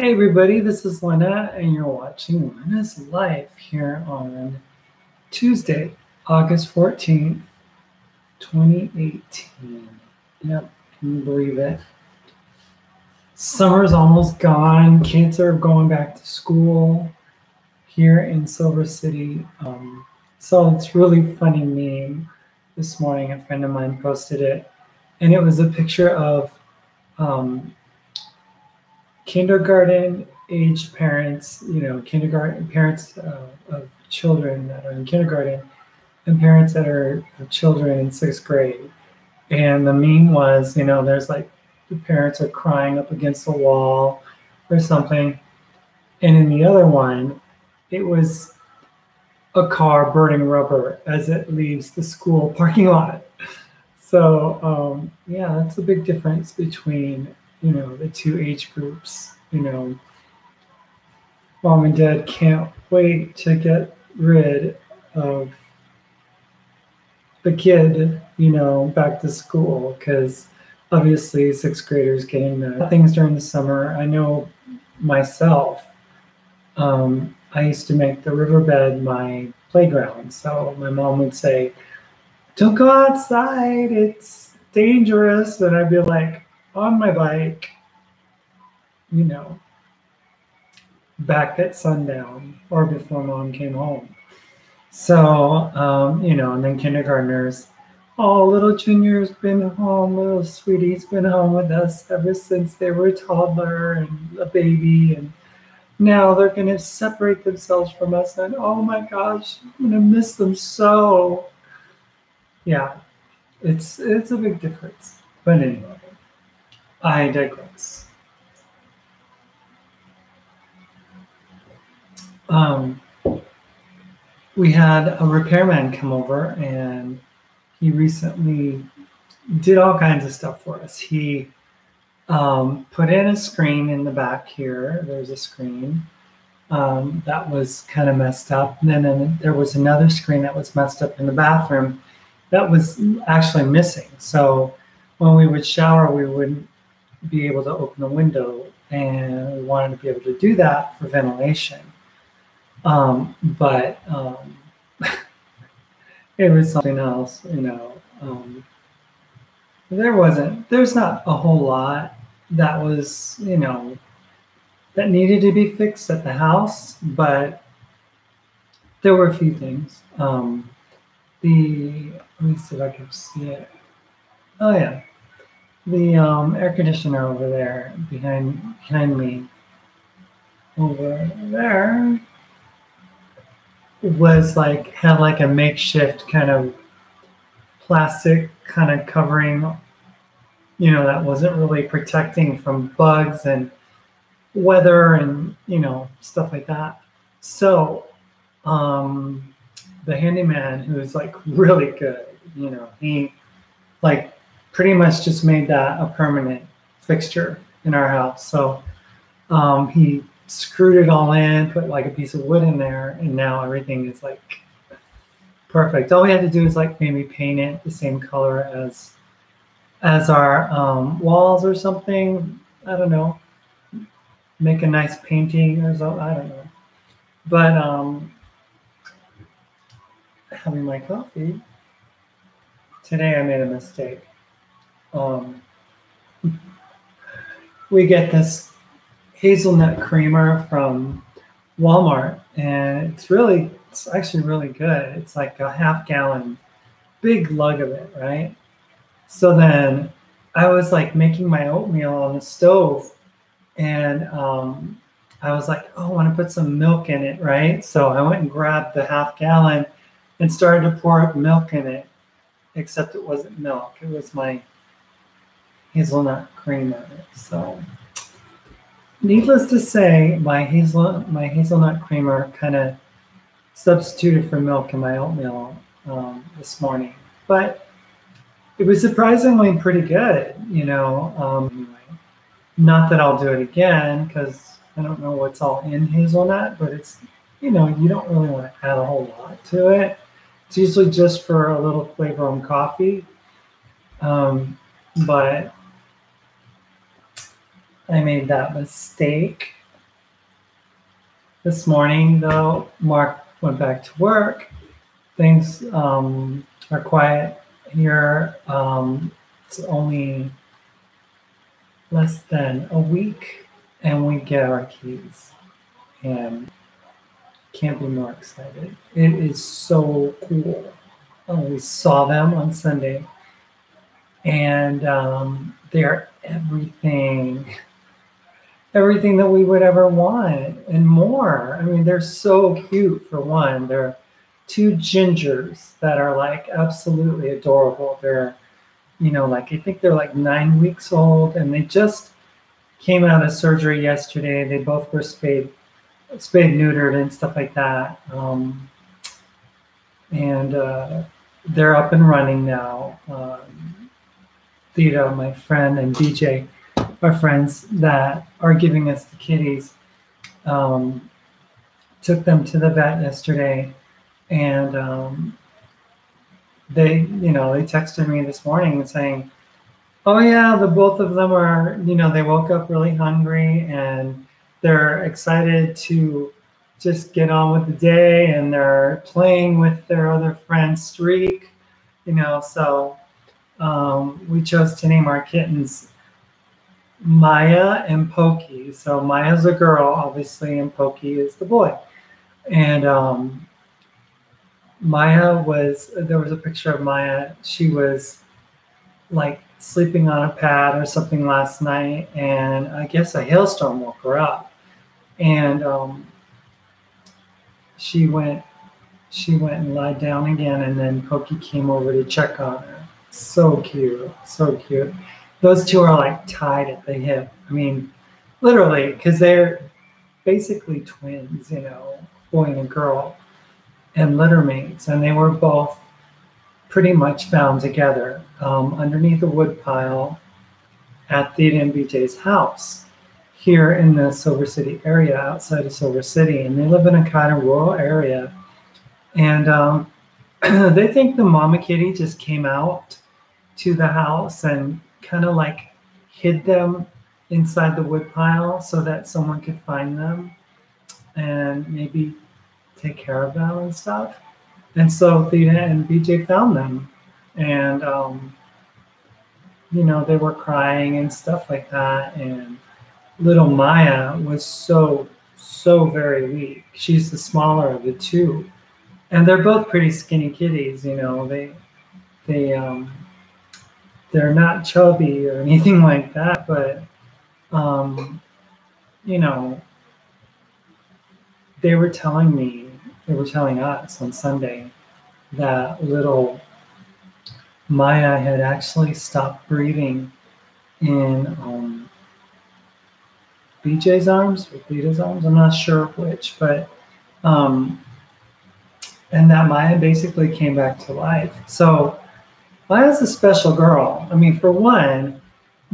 Hey everybody, this is Lena, and you're watching Lena's Life here on Tuesday, August 14th, 2018. Yep, can you believe it? Summer's almost gone. Kids are going back to school here in Silver City. Saw this really funny meme this morning. A friend of mine posted it, and it was a picture of kindergarten age parents, kindergarten parents of children that are in kindergarten and parents that are children in sixth grade. And the meme was, there's like the parents are crying up against the wall or something. And in the other one, it was a car burning rubber as it leaves the school parking lot. So, yeah, that's a big difference between, the two age groups. Mom and dad can't wait to get rid of the kid, back to school because obviously sixth graders getting the things during the summer. I know myself, I used to make the riverbed my playground. So my mom would say, "Don't go outside, it's dangerous." And I'd be like, on my bike, back at sundown or before mom came home. So, and then kindergartners, oh, little Junior's been home, little sweetie's been home with us ever since they were a toddler and a baby. And now they're going to separate themselves from us. And oh my gosh, I'm going to miss them so. Yeah, it's a big difference. But anyway, I digress. We had a repairman come over, and he recently did all kinds of stuff for us. He put in a screen in the back here. There's a screen that was kind of messed up. And then there was another screen that was messed up in the bathroom that was actually missing. So when we would shower, we wouldn't be able to open the window, and we wanted to be able to do that for ventilation. But it was something else, there's not a whole lot that was, that needed to be fixed at the house, but there were a few things. Let me see if I can see it. Oh yeah. The air conditioner over there behind me over there was had a makeshift kind of plastic kind of covering, that wasn't really protecting from bugs and weather and, stuff like that. So the handyman, who's really good, he pretty much just made that a permanent fixture in our house. So he screwed it all in, put a piece of wood in there, and now everything is perfect. All we had to do is maybe paint it the same color as our walls or something. I don't know. Make a nice painting or something. I don't know. But having my coffee today, I made a mistake. We get this hazelnut creamer from Walmart, and it's actually really good. It's like a half-gallon, big lug of it, right? So then I was making my oatmeal on the stove, and I was like, oh, I want to put some milk in it, right? So I went and grabbed the half-gallon and started to pour up milk in it, except it wasn't milk. It was my hazelnut creamer. So needless to say, my hazelnut creamer kind of substituted for milk in my oatmeal this morning. But it was surprisingly pretty good, anyway. Not that I'll do it again because I don't know what's all in hazelnut, but it's, you don't really want to add a whole lot to it. It's usually just for a little flavor in coffee. But I made that mistake. This morning, though, Mark went back to work. Things are quiet here. It's only less than a week, and we get our keys. And can't be more excited. It is so cool. We saw them on Sunday, and they're everything that we would ever want and more. I mean, they're so cute. For one, they're two gingers that are like absolutely adorable. They're, like, I think they're like 9 weeks old, and they just came out of surgery yesterday. They both were spayed neutered and stuff like that. And they're up and running now. Theta, my friend, and BJ, our friends that are giving us the kitties, took them to the vet yesterday, and they texted me this morning saying, oh yeah, the both of them are, they woke up really hungry and they're excited to just get on with the day, and they're playing with their other friend Streak, so we chose to name our kittens Maya and Pokey. So Maya's a girl, obviously, and Pokey is the boy. And there was a picture of Maya. She was like sleeping on a pad or something last night, and I guess a hailstorm woke her up. And she went and lied down again, and then Pokey came over to check on her. So cute, so cute. Those two are like tied at the hip. I mean, literally, because they're basically twins, boy and a girl, and litter mates. And they were both pretty much found together underneath a wood pile at Theta and BJ's house here in the Silver City area, outside of Silver City. And they live in a kind of rural area. And they think the mama kitty just came out to the house and kind of like hid them inside the wood pile so that someone could find them and maybe take care of them and stuff. And so Theta and BJ found them, and they were crying and stuff like that. And little Maya was so very weak. She's the smaller of the two, and they're both pretty skinny kitties. They're not chubby or anything like that, but they were telling us on Sunday that little Maya had actually stopped breathing in BJ's arms or Theta's arms. I'm not sure which, but and that Maya basically came back to life. So Maya's a special girl. I mean, for one,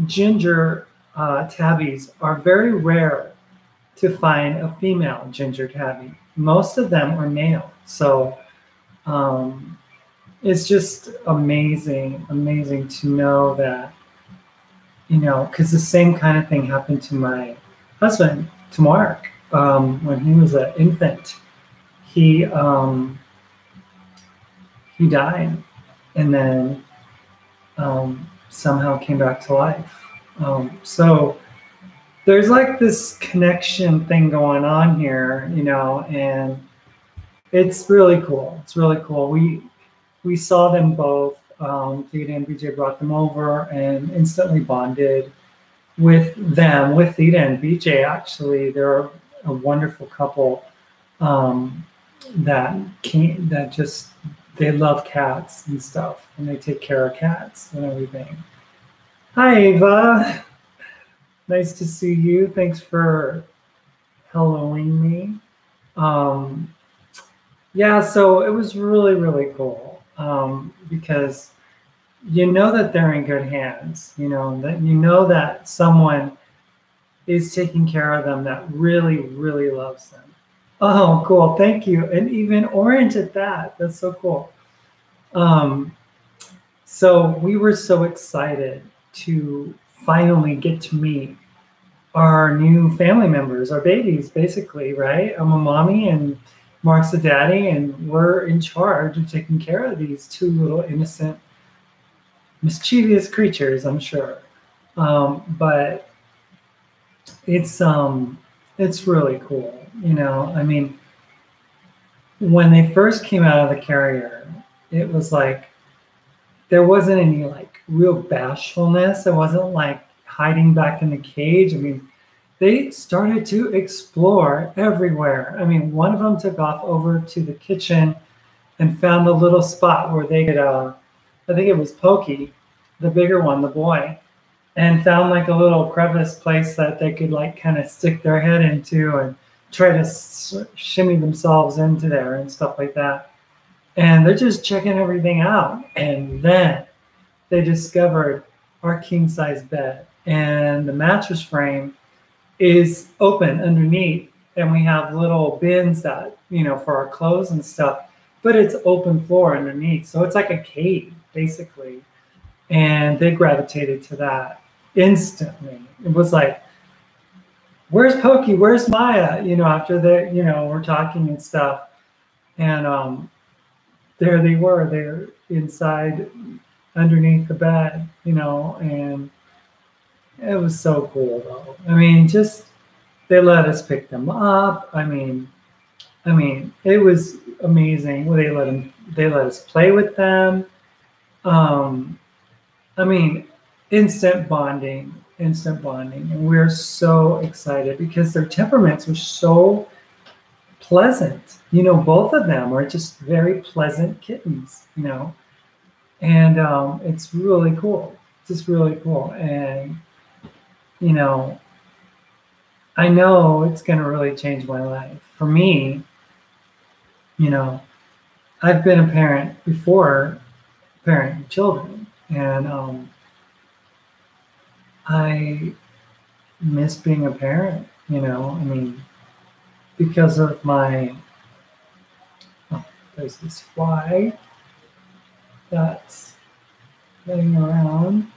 ginger tabbies are very rare to find a female ginger tabby. Most of them are male. So it's just amazing to know that, because the same kind of thing happened to my husband, to Mark, when he was an infant. He died, and then somehow came back to life. So there's like this connection thing going on here, and it's really cool. It's really cool. We saw them both. Theta and BJ brought them over and instantly bonded with them, with Theta and BJ. Actually, they're a wonderful couple they love cats and stuff, and they take care of cats and everything. Hi, Ava. Nice to see you. Thanks for helloing me. Yeah, so it was really, really cool because that they're in good hands, that someone is taking care of them that really, really loves them. Oh, cool. Thank you. And even orange at that. That's so cool. So we were so excited to finally get to meet our new family members, our babies, basically, right? I'm a mommy and Mark's a daddy, and we're in charge of taking care of these two little innocent, mischievous creatures, I'm sure. But it's really cool, you know. I mean, when they first came out of the carrier, it was like there wasn't any like real bashfulness. It wasn't like hiding back in the cage. I mean, they started to explore everywhere. I mean, one of them took off over to the kitchen and found a little spot where they could, I think it was Pokey, the bigger one, the boy, and found like a little crevice place that they could like kind of stick their head into and try to shimmy themselves into there and stuff like that. And they're just checking everything out. And then they discovered our king size bed, and the mattress frame is open underneath, and we have little bins that, you know, for our clothes and stuff, but it's open floor underneath. So it's like a cave basically. And they gravitated to that instantly. It was like, where's Pokey? Where's Maya? You know, after the, you know, we're talking and stuff. And there they were, they're inside underneath the bed, you know, and it was so cool though. I mean, just they let us pick them up. I mean, it was amazing. They let us play with them. I mean, instant bonding, and we're so excited because their temperaments are so pleasant. You know, both of them are just very pleasant kittens, you know, and it's really cool. It's just really cool. And, you know, I know it's going to really change my life. For me, you know, I've been a parent before, parenting children, and I miss being a parent, you know. I mean, because of my, oh, there's this fly that's running around,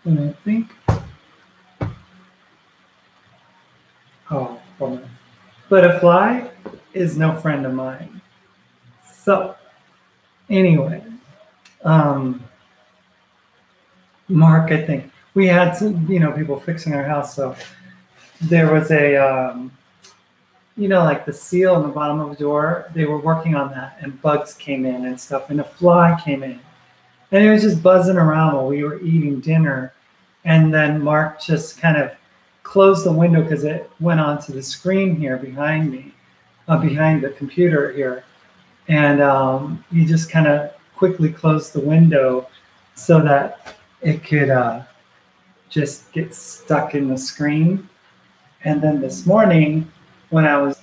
and I think, oh, bummer. But a fly is no friend of mine. So, anyway, Mark, I think we had some, you know, people fixing our house, so there was a, you know, like the seal on the bottom of the door. They were working on that, and bugs came in and stuff, and a fly came in, and it was just buzzing around while we were eating dinner. And then Mark just kind of closed the window because it went onto the screen here behind me, behind the computer here, and he just kind of quickly closed the window so that it could just get stuck in the screen. And then this morning, when I was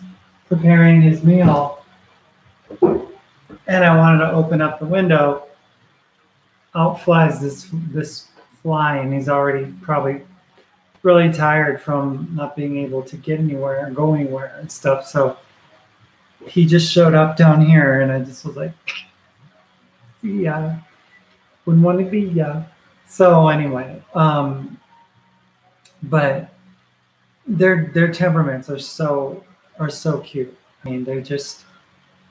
preparing his meal and I wanted to open up the window, out flies this fly, and he's already probably really tired from not being able to get anywhere and go anywhere and stuff. So he just showed up down here, and I just was like, see ya. Wouldn't want to be ya. So anyway, but their temperaments are so cute. I mean, they're just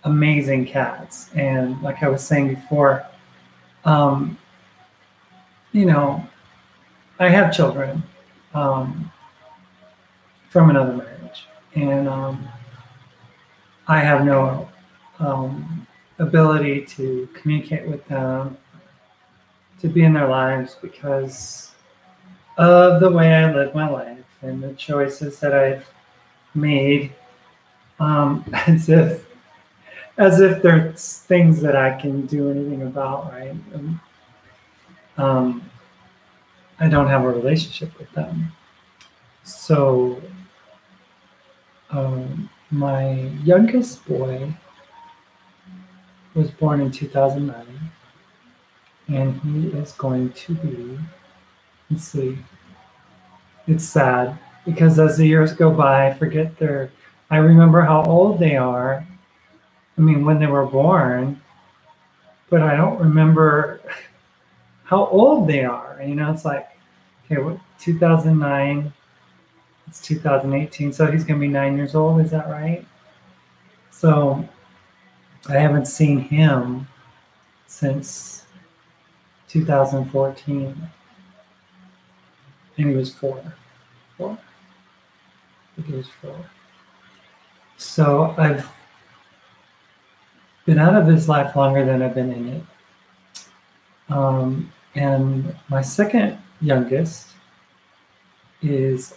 amazing cats. And like I was saying before, you know, I have children from another marriage, and I have no ability to communicate with them, to be in their lives, because of the way I live my life and the choices that I've made, as if there's things that I can do anything about, right? I don't have a relationship with them. So my youngest boy was born in 2009, and he is going to be, let's see, it's sad because as the years go by, I remember how old they are. I mean, when they were born, but I don't remember how old they are. You know, it's like, okay, 2009, It's 2018, so he's going to be 9 years old. Is that right? So I haven't seen him since 2014, and he was 4. I think he was 4. So I've been out of his life longer than I've been in it. And my second youngest is,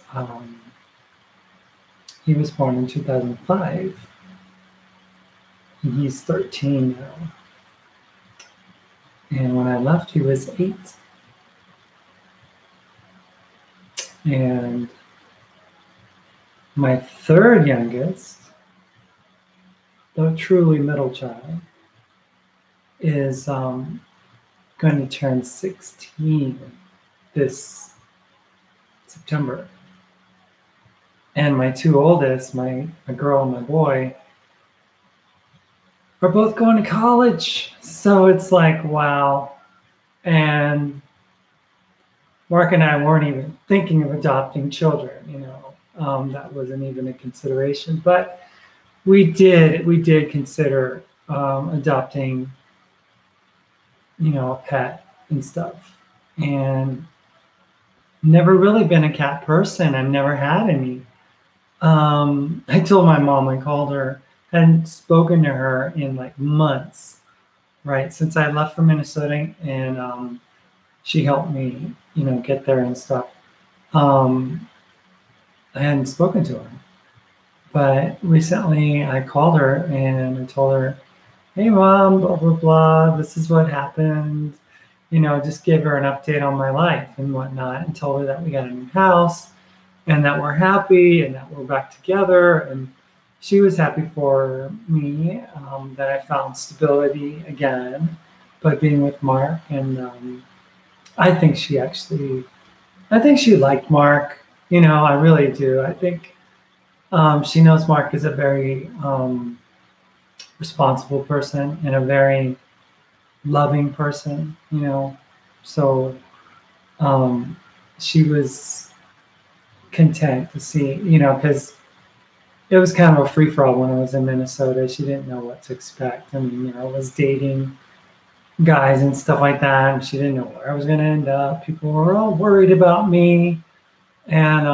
he was born in 2005, and he's 13 now. And when I left, he was 8. And my third youngest, the truly middle child, is going to turn 16 this September. And my 2 oldest, my girl and my boy, are both going to college. So it's like, wow. And Mark and I weren't even thinking of adopting children, that wasn't even a consideration. But we did consider adopting, a pet and stuff. And never really been a cat person. I've never had any. I told my mom, I called her, hadn't spoken to her in like months, right? Since I left for Minnesota, and she helped me, get there and stuff. I hadn't spoken to her. But recently I called her and I told her, hey mom, blah, blah, blah, this is what happened. Just gave her an update on my life and whatnot, and told her that we got a new house and that we're happy and that we're back together. And she was happy for me, that I found stability again by being with Mark. And I think she liked Mark. I really do. I think she knows Mark is a very responsible person and a very loving person, So she was content to see, because it was kind of a free-for-all when I was in Minnesota. She didn't know what to expect. I mean, I was dating guys and stuff like that, and she didn't know where I was going to end up. People were all worried about me. And,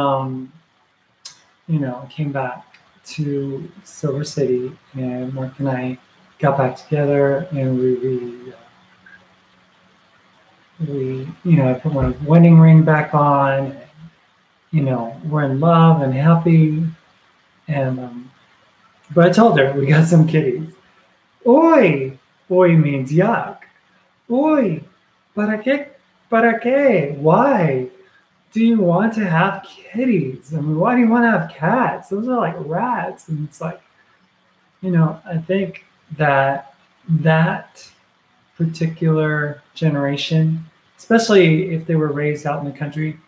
I came back to Silver City, and Mark and I got back together, and I put my wedding ring back on, and, we're in love and happy. And, but I told her we got some kitties. Oi! Oi means yuck. Oi! ¿Para qué? Why do you want to have kitties? I mean, why do you want to have cats? Those are like rats. And it's like, I think that particular generation, especially if they were raised out in the country,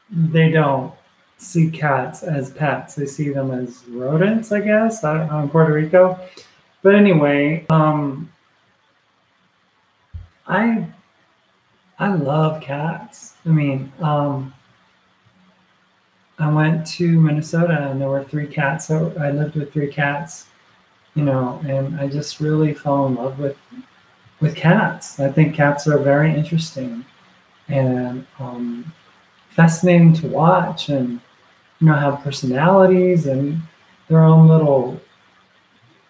they don't see cats as pets. They see them as rodents, I guess. I don't know, in Puerto Rico. But anyway, I love cats. I mean, I went to Minnesota and there were 3 cats. So I lived with 3 cats, and I just really fell in love with cats. I think cats are very interesting and fascinating to watch, and have personalities and their own little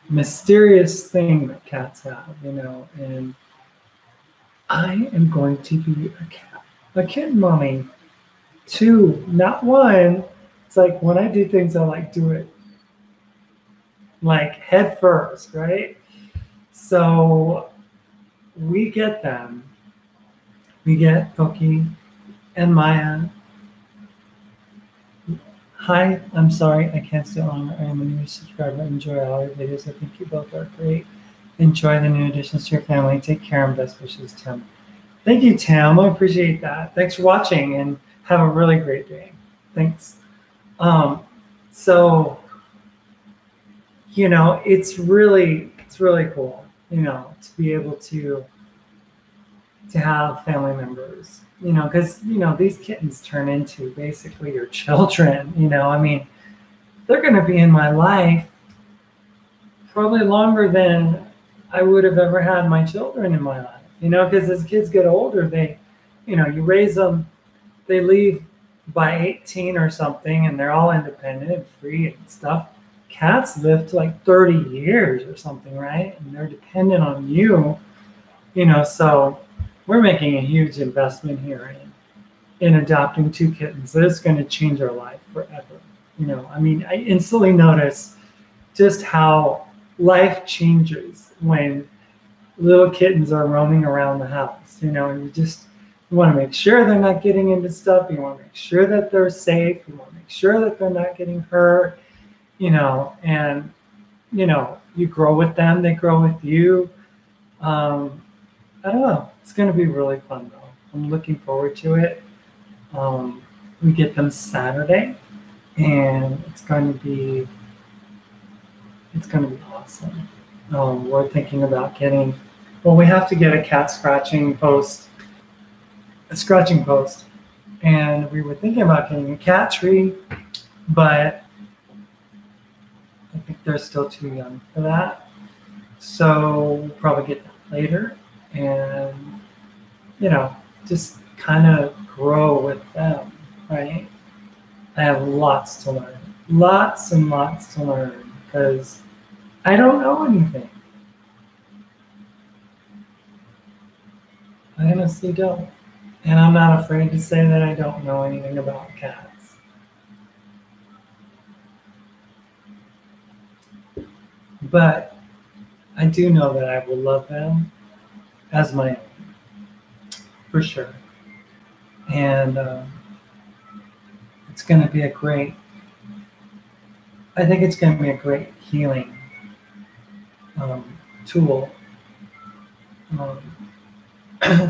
mysterious thing that cats have, and I am going to be a kitten mommy. 2, not 1. It's like when I do things, I like do it like head first, right? So we get them. We get Pokey and Maya. Hi, I'm sorry, I can't stay longer. I am a new subscriber. Enjoy all your videos. I think you both are great. Enjoy the new additions to your family. Take care and best wishes, Tim. Thank you, Tim. I appreciate that. Thanks for watching and have a really great day. Thanks. So, it's really cool, to be able to have family members because these kittens turn into basically your children. I mean, they're going to be in my life probably longer than I would have ever had my children in my life. Because as kids get older, you raise them, they leave by 18 or something, and they're all independent and free and stuff. Cats live to like 30 years or something, right? And they're dependent on you, so we're making a huge investment here in adopting 2 kittens. That's going to change our life forever. I mean, I instantly notice just how life changes when little kittens are roaming around the house. You want to make sure they're not getting into stuff. You want to make sure that they're safe. You want to make sure that they're not getting hurt. And you grow with them, they grow with you. I don't know. It's going to be really fun though. I'm looking forward to it. We get them Saturday, and it's going to be awesome. We're thinking about we have to get a scratching post, and we were thinking about getting a cat tree, but I think they're still too young for that. So we'll probably get that later, and just kind of grow with them, right? I have lots to learn, lots and lots to learn, because I don't know anything. I honestly don't. And I'm not afraid to say that I don't know anything about cats. But I do know that I will love them as my own, for sure. And it's going to be I think it's going to be a great healing tool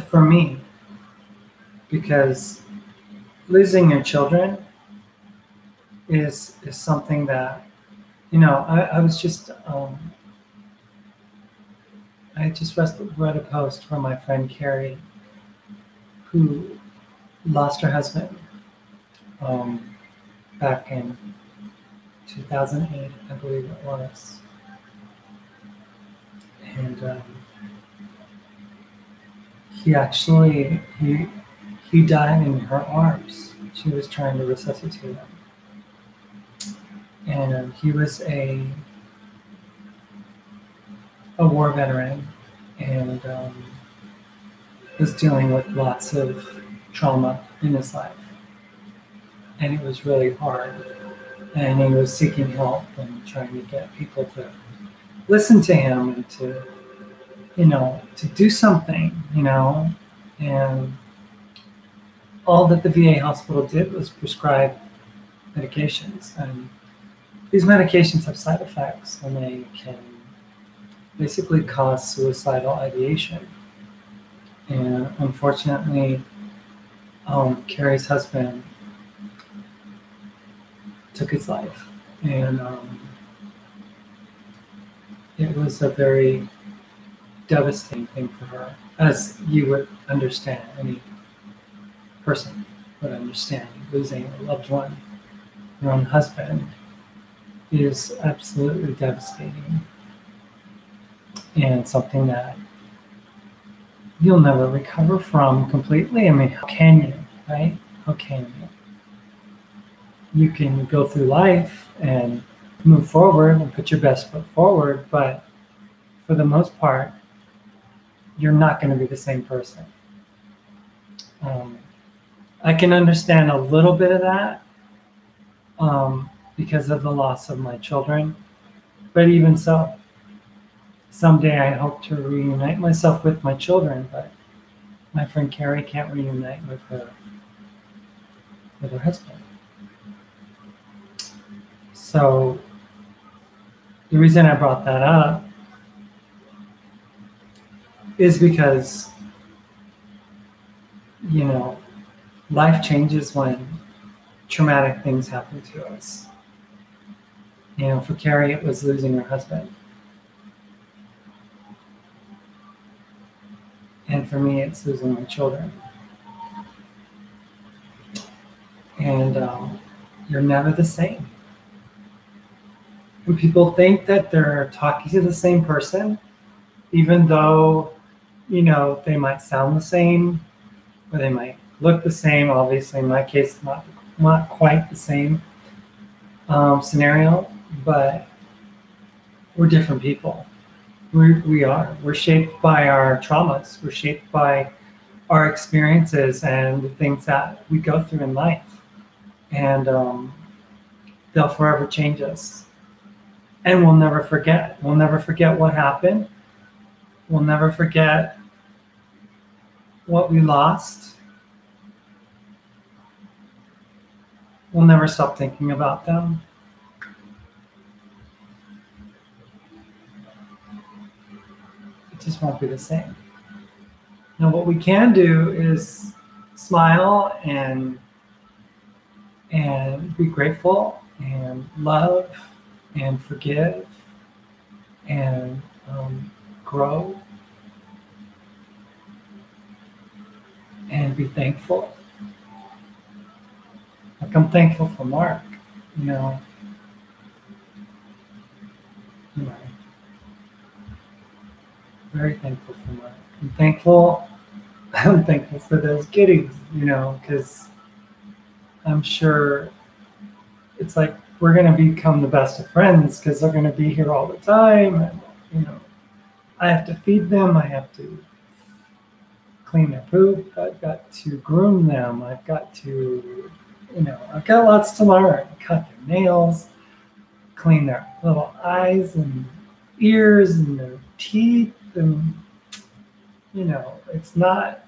for me, because losing your children is something that I was just I just read a post from my friend Carrie, who lost her husband back in 2008, I believe it was. And he died in her arms. She was trying to resuscitate him. And he was a war veteran, and was dealing with lots of trauma in his life. And it was really hard. And he was seeking help and trying to get people to listen to him and to do something, and all that the VA hospital did was prescribe medications. And these medications have side effects, and they can basically cause suicidal ideation. And unfortunately, Carrie's husband took his life. And it was a very devastating thing for her, as you would understand, any person would understand. Losing a loved one, your own husband, is absolutely devastating, and something that you'll never recover from completely. I mean, how can you, right? How can you? You can go through life and move forward and put your best foot forward, but for the most part, you're not going to be the same person. I can understand a little bit of that because of the loss of my children, but even so, someday I hope to reunite myself with my children, but my friend Carrie can't reunite with her husband. So the reason I brought that up is because, life changes when traumatic things happen to us. For Carrie, it was losing her husband. And for me, it's losing my children. and you're never the same. And people think that they're talking to the same person, even though, they might sound the same, or they might look the same. Obviously, in my case, not quite the same scenario, but we're different people. We are. We're shaped by our traumas. We're shaped by our experiences and the things that we go through in life. And they'll forever change us. And we'll never forget. We'll never forget what happened. We'll never forget what we lost. We'll never stop thinking about them. It just won't be the same. Now, what we can do is smile and be grateful and love and forgive and grow and be thankful. Like, I'm thankful for Mark, very thankful for Mark. I'm thankful for those kitties, because I'm sure it's like we're going to become the best of friends because they're going to be here all the time. And, I have to feed them. I have to clean their poop. I've got to groom them. I've got to, I've got lots to learn. Cut their nails, clean their little eyes and ears and their teeth. And, it's not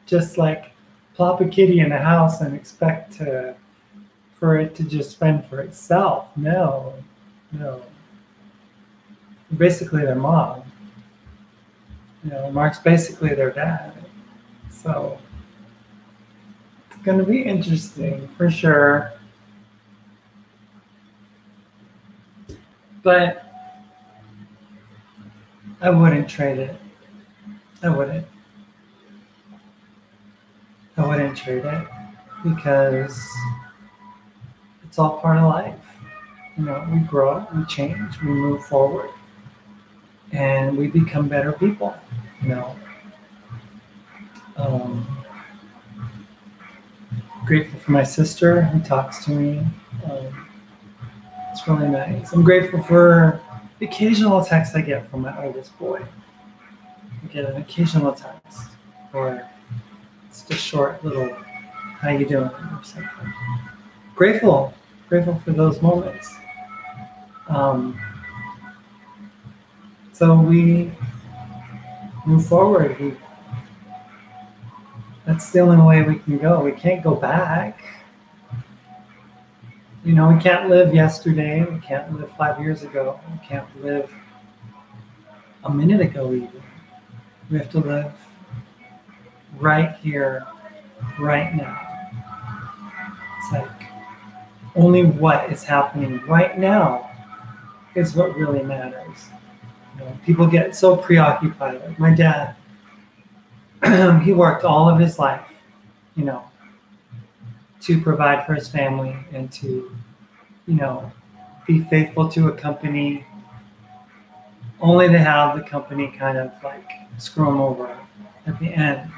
just like plop a kitty in a house and expect for it to just fend for itself. No. Basically their mom. Mark's basically their dad. So it's going to be interesting for sure. But I wouldn't trade it. I wouldn't trade it because it's all part of life. We grow, we change, we move forward, and we become better people. Grateful for my sister who talks to me. It's really nice. I'm grateful for the occasional text I get from my oldest boy. I get an occasional text, or it's just short little, how you doing, or something. Grateful for those moments. So we move forward. That's the only way we can go. We can't go back. We can't live yesterday. We can't live 5 years ago. We can't live a minute ago even. We have to live right here, right now. It's like only what is happening right now is what really matters. People get so preoccupied. Like my dad, he worked all of his life, to provide for his family and to, be faithful to a company, only to have the company kind of like screw him over at the end.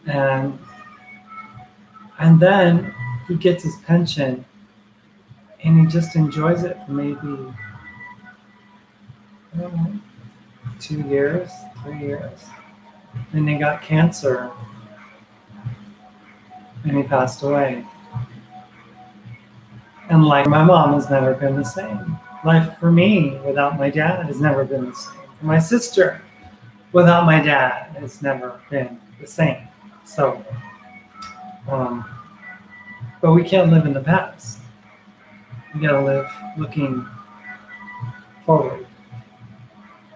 And then he gets his pension and he just enjoys it for maybe, I don't know, 2 years, 3 years. And he got cancer and he passed away. And life for my mom has never been the same. Life for me without my dad has never been the same. For my sister without my dad has never been the same. So, but we can't live in the past. We gotta live looking forward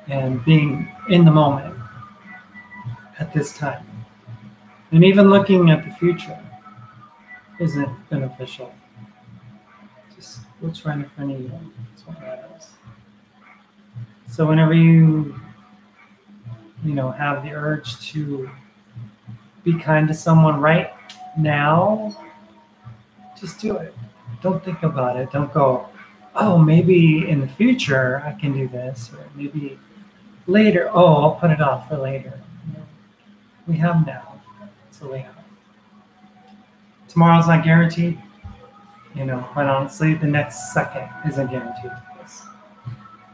and being in the moment at this time. And even looking at the future isn't beneficial. Just what's right in front of you is what matters. So whenever you have the urge to be kind to someone right now, Just do it. Don't think about it. Don't go, oh, maybe in the future I can do this, or maybe later. Oh, I'll put it off for later. We have now. That's what we have. Tomorrow's not guaranteed. Quite honestly, the next second isn't guaranteed to us.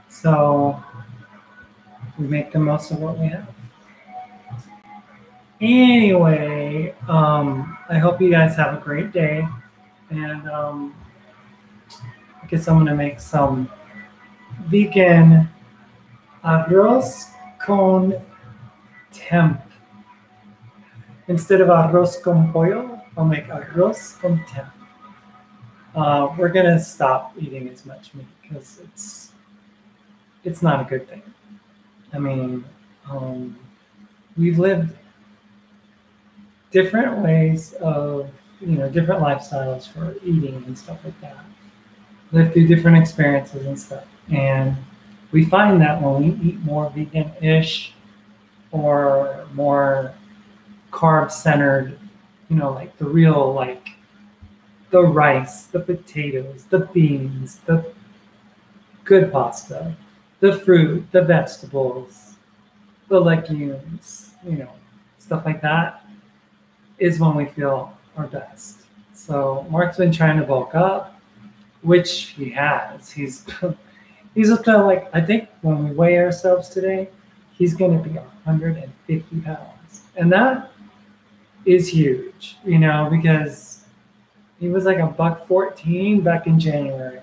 So we make the most of what we have. Anyway, I hope you guys have a great day. And I guess I'm going to make some vegan arroz con temp. Instead of arroz con pollo, I'll make arroz con temp. We're going to stop eating as much meat because it's not a good thing. I mean, we've lived different ways of, different lifestyles for eating and stuff like that. Lived through different experiences and stuff. And we find that when we eat more vegan-ish or more carb-centered, like the real, like the rice, the potatoes, the beans, the good pasta, the fruit, the vegetables, the legumes, stuff like that is when we feel our best. So Mark's been trying to bulk up, which he has. He's up to, like, I think when we weigh ourselves today, he's going to be 150 pounds. And that is huge, because he was like $114 back in January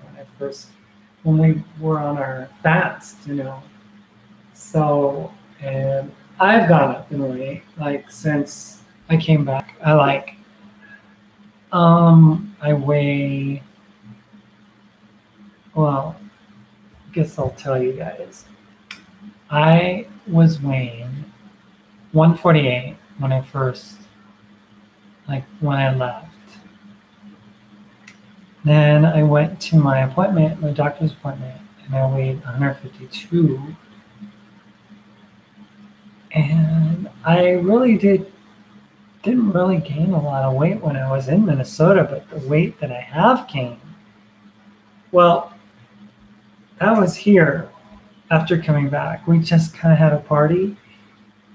when we were on our fast, So, and I've gone up in weight, like, since I came back. I weigh, well, I guess I'll tell you guys. I was weighing 148 when I left. Then I went to my doctor's appointment, and I weighed 152. And I really didn't really gain a lot of weight when I was in Minnesota, but the weight that I have gained, well, that was here after coming back. We just kind of had a party,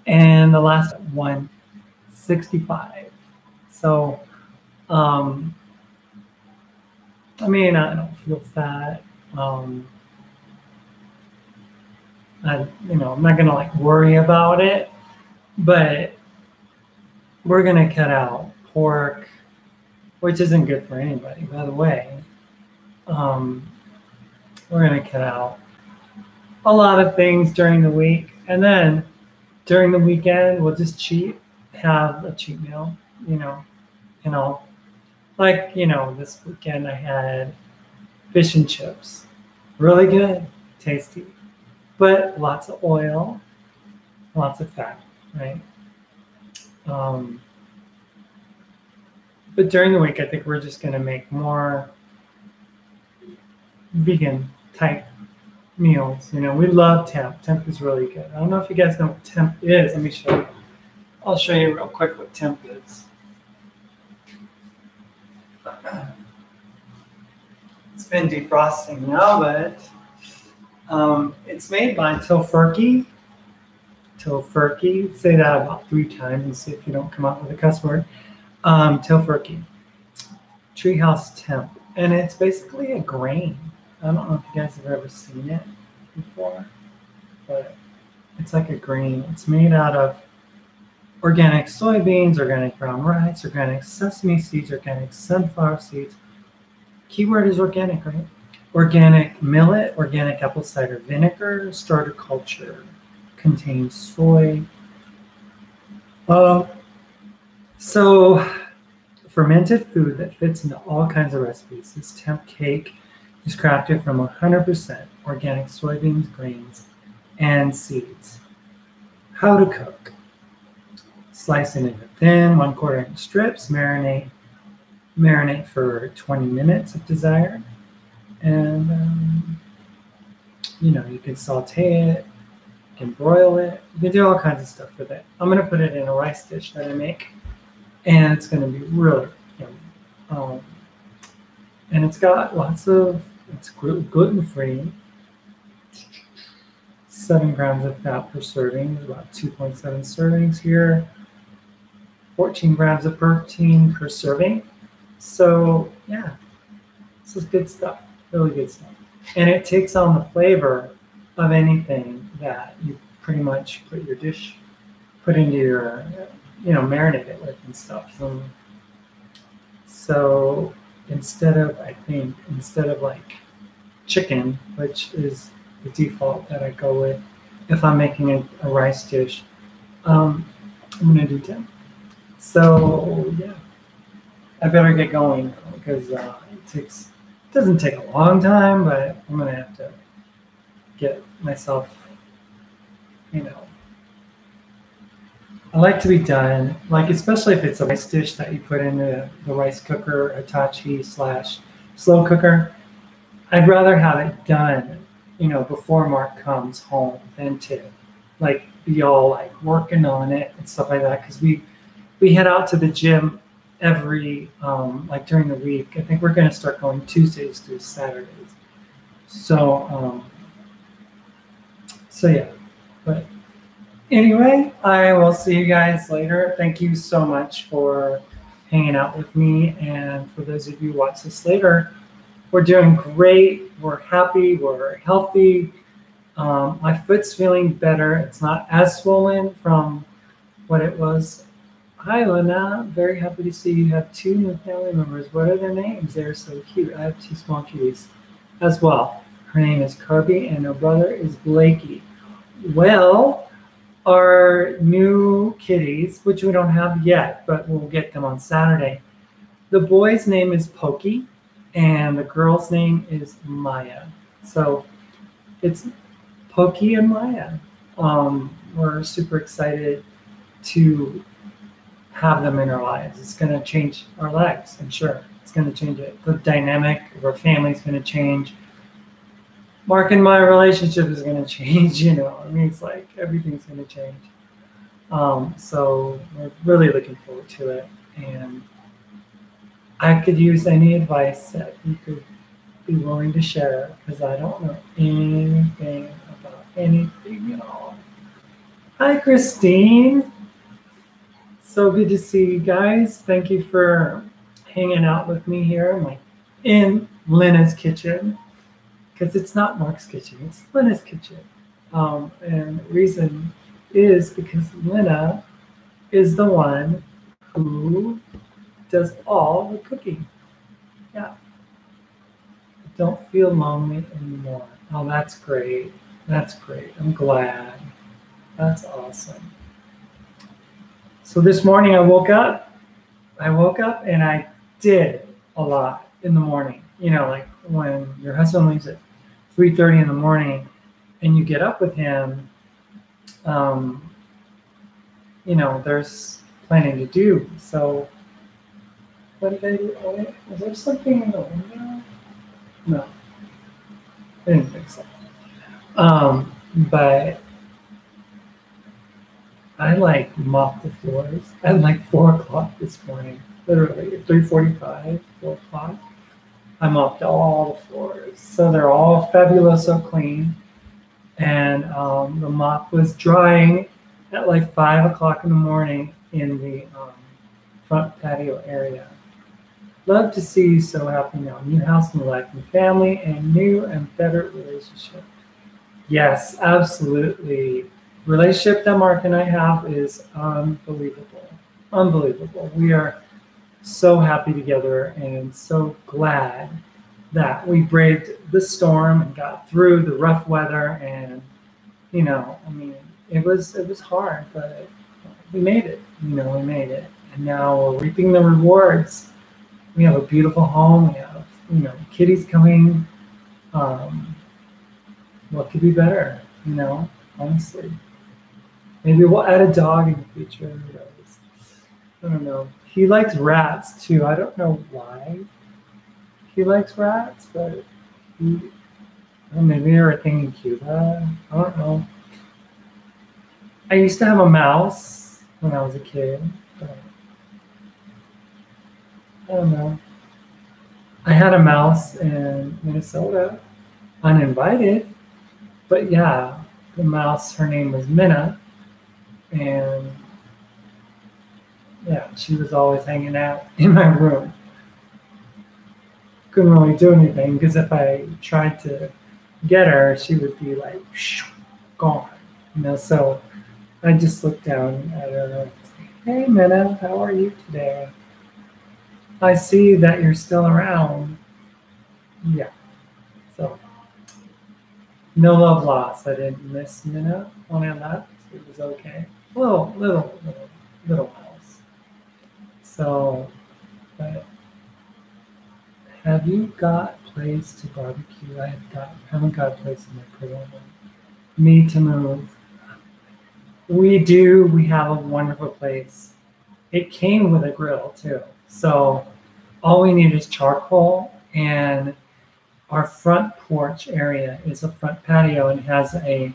and the last 165. So, I mean, I don't feel fat. I'm not gonna like worry about it, but we're gonna cut out pork, which isn't good for anybody, by the way. We're gonna cut out a lot of things during the week, and then during the weekend we'll just have a cheat meal, like, this weekend I had fish and chips. Really good, tasty, but lots of oil, lots of fat, right? But during the week, I think we're just going to make more vegan type meals. We love temp. Temp is really good. I don't know if you guys know what temp is. Let me show you. I'll show you real quick what temp is. It's been defrosting now, but it's made by Tofurky. Tofurky. Say that about 3 times and see if you don't come up with a cuss word. Tofurky. Treehouse Temp. And it's basically a grain. I don't know if you guys have ever seen it before, but it's like a grain. It's made out of organic soybeans, organic brown rice, organic sesame seeds, organic sunflower seeds. Keyword is organic, right? Organic millet, organic apple cider vinegar, starter culture, contains soy. So fermented food that fits into all kinds of recipes. This temp cake is crafted from 100% organic soybeans, grains, and seeds. How to cook. Slice it into thin 1/4 inch strips. Marinate for 20 minutes if desired. And, you can saute it, you can broil it, you can do all kinds of stuff with it. I'm going to put it in a rice dish that I make, and it's going to be really yummy. and it's got it's gluten-free, 7 grams of fat per serving. There's about 2.7 servings here, 14 grams of protein per serving. So yeah, this is good stuff, really good stuff. And it takes on the flavor of anything that you pretty much put into your, marinate it with and stuff. So instead of like chicken, which is the default that I go with, if I'm making a rice dish, I'm gonna do 10. So yeah, I better get going because it doesn't take a long time, but I'm gonna have to get myself, I like to be done, like especially if it's a rice dish that you put in the rice cooker, Hitachi / slow cooker. I'd rather have it done, before Mark comes home than to like be all like working on it and stuff like that. Because we head out to the gym every like during the week. I think we're going to start going Tuesdays through Saturdays. So yeah, but anyway, I will see you guys later. Thank you so much for hanging out with me, and for those of you who watch this later, we're doing great. We're happy. We're healthy. My foot's feeling better. It's not as swollen from what it was. Hi, Lena. Very happy to see you have 2 new family members. What are their names? They're so cute. I have 2 small kitties as well. Her name is Kirby, and her brother is Blakey. Well, our new kitties, which we don't have yet, but we'll get them on Saturday. The boy's name is Pokey, and the girl's name is Maya. So it's Pokey and Maya. We're super excited to have them in our lives. It's going to change our lives, I'm sure. It's going to change it. The dynamic of our family is going to change. Mark and my relationship is going to change, it's like everything's going to change. So we're really looking forward to it. And I could use any advice that you could be willing to share, because I don't know anything about anything at all. Hi, Christine. So good to see you guys. Thank you for hanging out with me here in Lena's kitchen. Because it's not Mark's kitchen, it's Lena's kitchen. And the reason is because Lena is the one who does all the cooking. Yeah. Don't feel lonely anymore. Oh, that's great. That's great. I'm glad. That's awesome. So this morning I woke up and I did a lot in the morning. Like when your husband leaves at 3:30 in the morning and you get up with him, there's plenty to do. So what did I do? Was there something in the window? No, I didn't think so. But I mopped the floors at 4 o'clock this morning, literally at 3:45, 4 o'clock. I mopped all the floors, so they're all fabuloso clean. And the mop was drying at 5 o'clock in the morning in the front patio area. Love to see you so happy now. New house, new life, new family, and new and better relationship. Yes, absolutely. Relationship that Mark and I have is unbelievable. Unbelievable. We are so happy together and so glad that we braved the storm and got through the rough weather. And it was hard, but we made it. We made it, and now we're reaping the rewards. We have a beautiful home. We have kitties coming. What could be better? Honestly, maybe we'll add a dog in the future. Who knows? I don't know. He likes rats too. I don't know why he likes rats, but maybe they're a thing in Cuba. I don't know. I used to have a mouse when I was a kid, but I don't know. I had a mouse in Minnesota, uninvited, but yeah, the mouse, her name was Minna, and yeah, she was always hanging out in my room. Couldn't really do anything because if I tried to get her, she would be like gone, So I just looked down at her and said, "Hey, Minna, how are you today? I see that you're still around." Yeah, so no love lost. I didn't miss Minna when I left. It was okay. Little house. So, but have you got a place to barbecue? Haven't got a place in my prison. Need to move. We do. We have a wonderful place. It came with a grill too. So all we need is charcoal, and our front porch area is a front patio and has an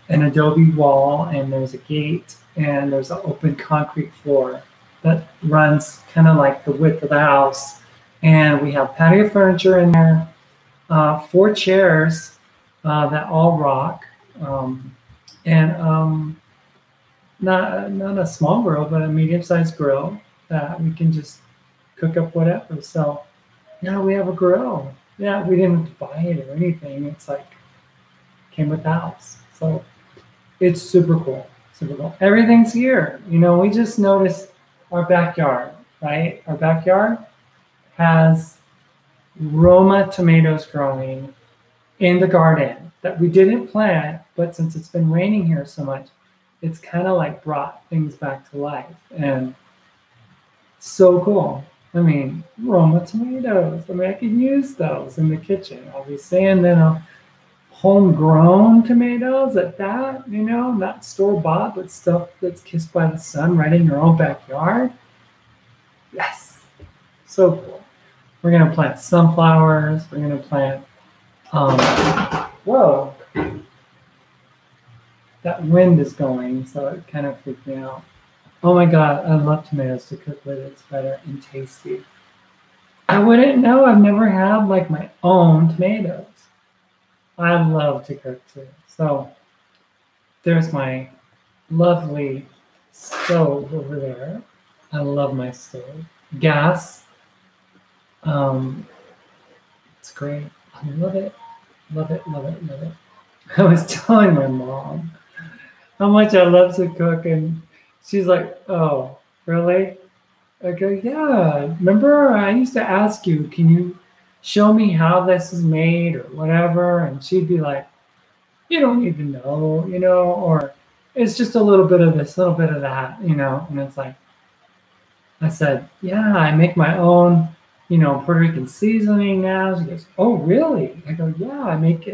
adobe wall, and there's a gate, and there's an open concrete floor that runs kind of like the width of the house. And we have patio furniture in there, 4 chairs that all rock, and not a small grill, but a medium-sized grill that we can just cook up whatever. So yeah, we have a grill. Yeah, we didn't have to buy it or anything. It's like came with the house. So it's super cool. Super cool. Everything's here. We just noticed our backyard, right? Our backyard has Roma tomatoes growing in the garden that we didn't plant, but since it's been raining here so much, it's kind of like brought things back to life. And so cool. I mean, Roma tomatoes. I can use those in the kitchen, obviously. And then homegrown tomatoes at that, not store-bought, but stuff that's kissed by the sun right in your own backyard. Yes. So cool. We're going to plant sunflowers. We're going to plant, whoa. That wind is going, so it kind of freaked me out. Oh my God, I love tomatoes to cook with. It's better and tasty. I wouldn't know. I've never had my own tomatoes. I love to cook too. So there's my lovely stove over there. I love my stove. Gas. It's great. I love it. Love it, love it, love it. I was telling my mom how much I love to cook, and she's like, "Oh, really?" I go, "Yeah. Remember I used to ask you, can you show me how this is made or whatever?" And she'd be like, "You don't even know, or it's just a little bit of this, a little bit of that, And it's like, I said, "Yeah, I make my own, Puerto Rican seasoning now." She goes, "Oh, really?" I go, "Yeah, I make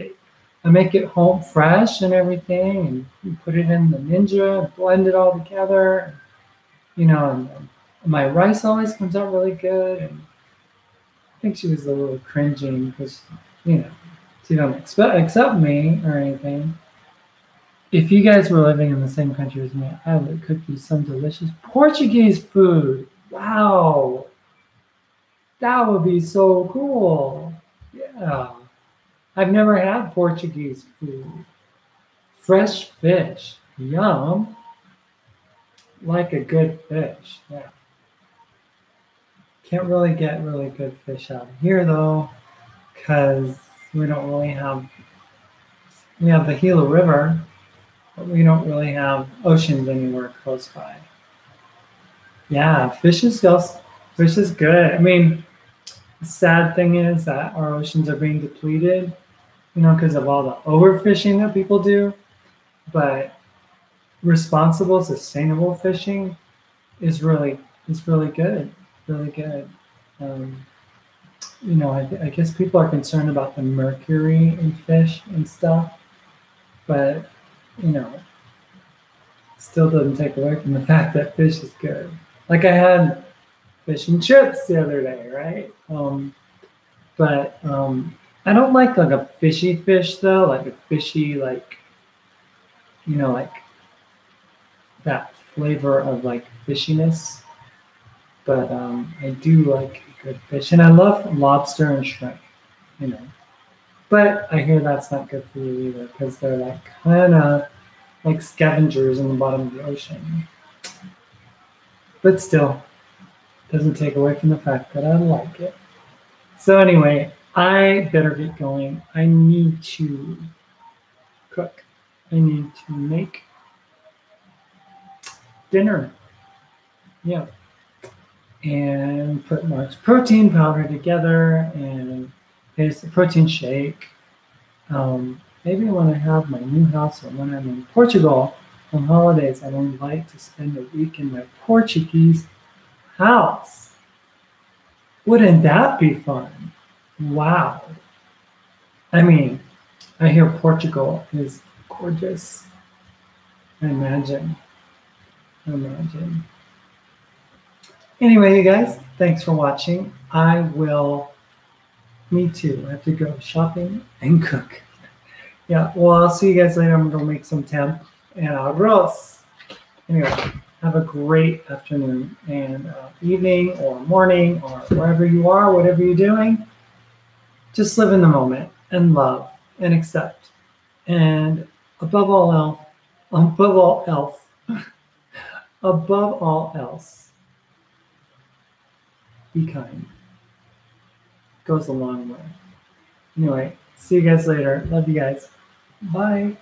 it home fresh and everything, and you put it in the Ninja and blend it all together, and my rice always comes out really good." And I think she was a little cringing because, she don't accept me or anything. If you guys were living in the same country as me, I would cook you some delicious Portuguese food. Wow. That would be so cool. Yeah. I've never had Portuguese food. Fresh fish. Yum. Like a good fish. Yeah. Can't really get really good fish out here though, because we don't really we have the Gila River, but we don't really have oceans anywhere close by. Yeah, fish is good. The sad thing is that our oceans are being depleted, because of all the overfishing that people do. But responsible, sustainable fishing is really good, really good. I guess people are concerned about the mercury in fish and stuff, but it still doesn't take away from the fact that fish is good. Like I had fish and chips the other day, right? But I don't like a fishy fish though, like a fishy like that flavor of fishiness. But I do like good fish. And I love lobster and shrimp, you know. But I hear that's not good for you either because they're like kind of like scavengers in the bottom of the ocean. But still, doesn't take away from the fact that I like it. So anyway, I better get going. I need to cook. I need to make dinner. Yeah. And put Mark's protein powder together and taste the protein shake. Maybe when I have my new house or when I'm in Portugal on holidays, I would like to spend a week in my Portuguese house. Wouldn't that be fun? Wow. I mean, I hear Portugal is gorgeous. Imagine. Anyway, you guys, thanks for watching. Me too. I have to go shopping and cook. Yeah, well, I'll see you guys later. I'm going to make some temp and arroz. Anyway, have a great afternoon and evening or morning or wherever you are, whatever you're doing. Just live in the moment and love and accept. And above all else, be kind. Goes a long way. Anyway, see you guys later. Love you guys. Bye.